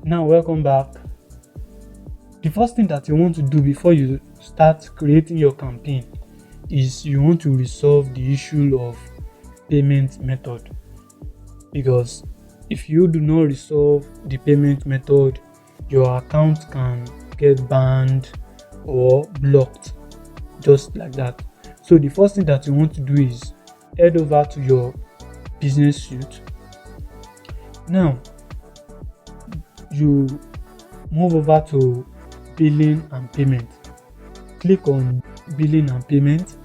Now, welcome back. The first thing that you want to do before you start creating your campaign is you want to resolve the issue of payment method, because if you do not resolve the payment method, your account can get banned or blocked just like that. So the first thing that you want to do is head over to your business suite. Now you move over to billing and payment. Click on billing and payment,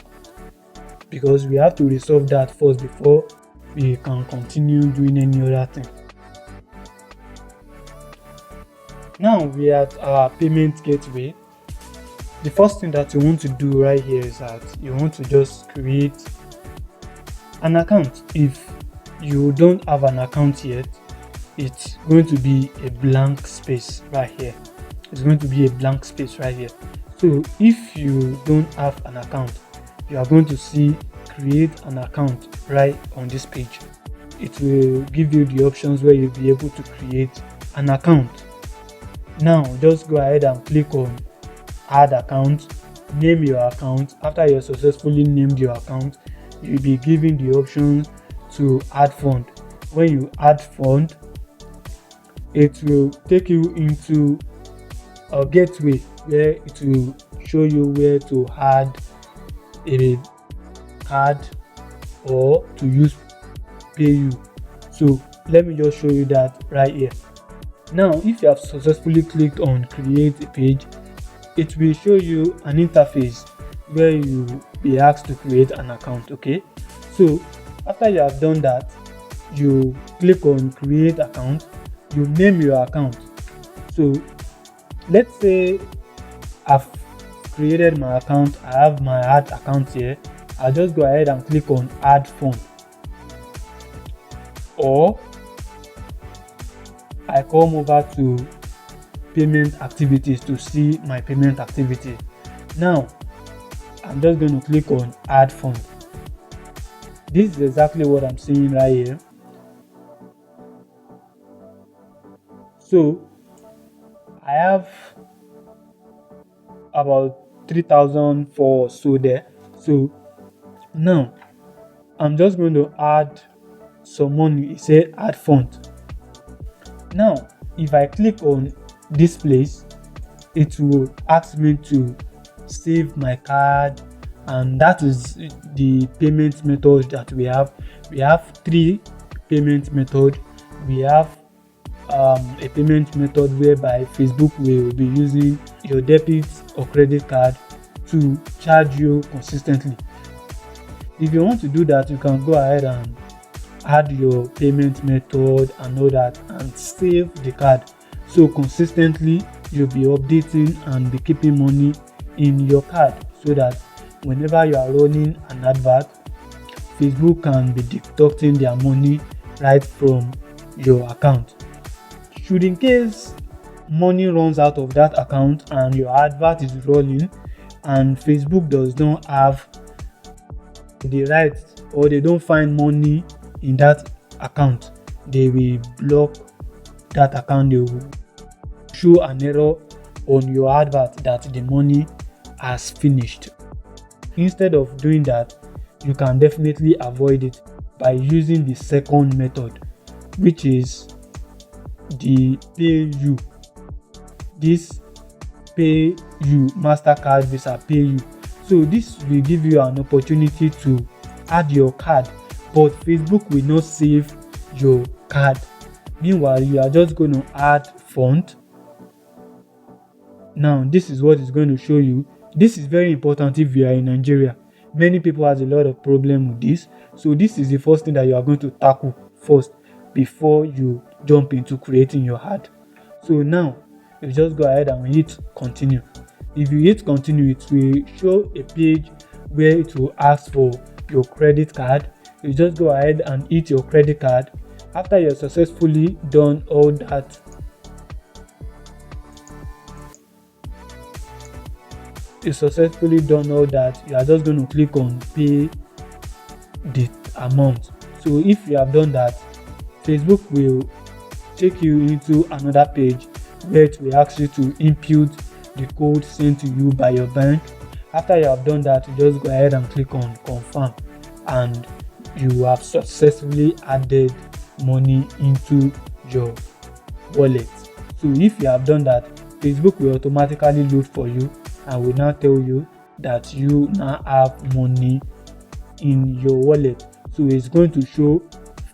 because we have to resolve that first before we can continue doing any other thing. Now we are at our payment gateway. The first thing that you want to do right here is that you want to just create an account. If you don't have an account yet, it's going to be a blank space right here. It's going to be a blank space right here. So if you don't have an account, you are going to see create an account right on this page. It will give you the options where you'll be able to create an account. Now just go ahead and click on add account, name your account. After you successfully named your account, you'll be given the option to add fund. When you add fund, it will take you into a gateway where it will show you where to add a card or to use PayU. So let me just show you that right here. Now if you have successfully clicked on create a page, it will show you an interface where you will be asked to create an account. Okay, so after you have done that, you click on create account, you name your account. So let's say I've created my account, I have my add account here. I'll just go ahead and click on add fund, or I come over to payment activities to see my payment activity. Now I'm just going to click on add fund. This is exactly what I'm seeing right here. So I have about 3,000 for so there. So now I'm just going to add some money. It says add fund. Now if I click on this place, it will ask me to save my card, and that is the payment method that we have. We have three payment methods. We have a payment method whereby Facebook will be using your debit or credit card to charge you consistently. If you want to do that, you can go ahead and add your payment method and all that and save the card, so consistently you'll be updating and be keeping money in your card, so that whenever you are running an advert, Facebook can be deducting their money right from your account. Should in case money runs out of that account and your advert is rolling and Facebook does not have the right, or they don't find money in that account, they will block that account. They will show an error on your advert that the money has finished. Instead of doing that, you can definitely avoid it by using the second method, which is the PayU. This PayU, MasterCard, Visa, PayU. So this will give you an opportunity to add your card, but Facebook will not save your card. Meanwhile, you are just going to add font. Now this is what it's going to show you. This is very important if you are in Nigeria. Many people has a lot of problem with this, so this is the first thing that you are going to tackle first before you jump into creating your ad. So now you just go ahead and hit continue. If you hit continue, it will show a page where it will ask for your credit card. You just go ahead and hit your credit card. After you're successfully done all that, you are just going to click on pay the amount. So if you have done that, Facebook will take you into another page where it will ask you to input the code sent to you by your bank. After you have done that, you just go ahead and click on confirm, and you have successfully added money into your wallet. So if you have done that, Facebook will automatically load for you and will now tell you that you now have money in your wallet. So it's going to show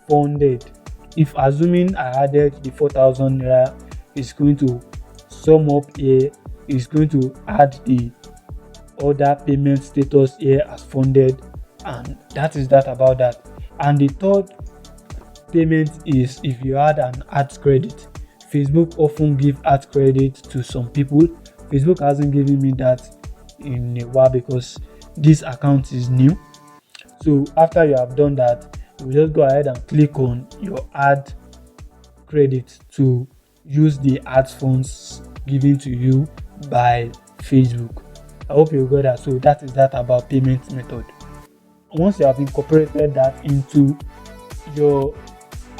funded. If assuming I added the 4,000 naira, it's going to sum up here. It's going to add the other payment status here as funded, and that is that about that. And the third payment is if you add an ads credit. Facebook often give ads credit to some people. Facebook hasn't given me that in a while because this account is new. So after you have done that, you just go ahead and click on your ad credit to use the ads funds given to you by Facebook. I hope you got that. So that is that about payment method. Once you have incorporated that into your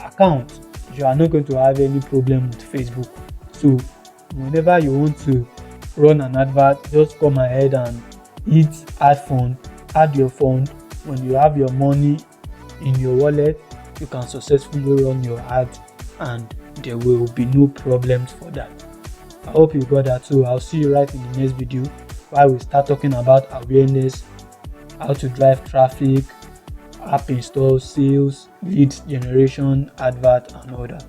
account, you are not going to have any problem with Facebook. So whenever you want to run an advert, just come ahead and hit add fund, add your fund. When you have your money in your wallet, you can successfully run your ad and there will be no problems for that. I hope you got that. So I'll see you right in the next video while we start talking about awareness, how to drive traffic, app install, sales, lead generation, advert, and all that.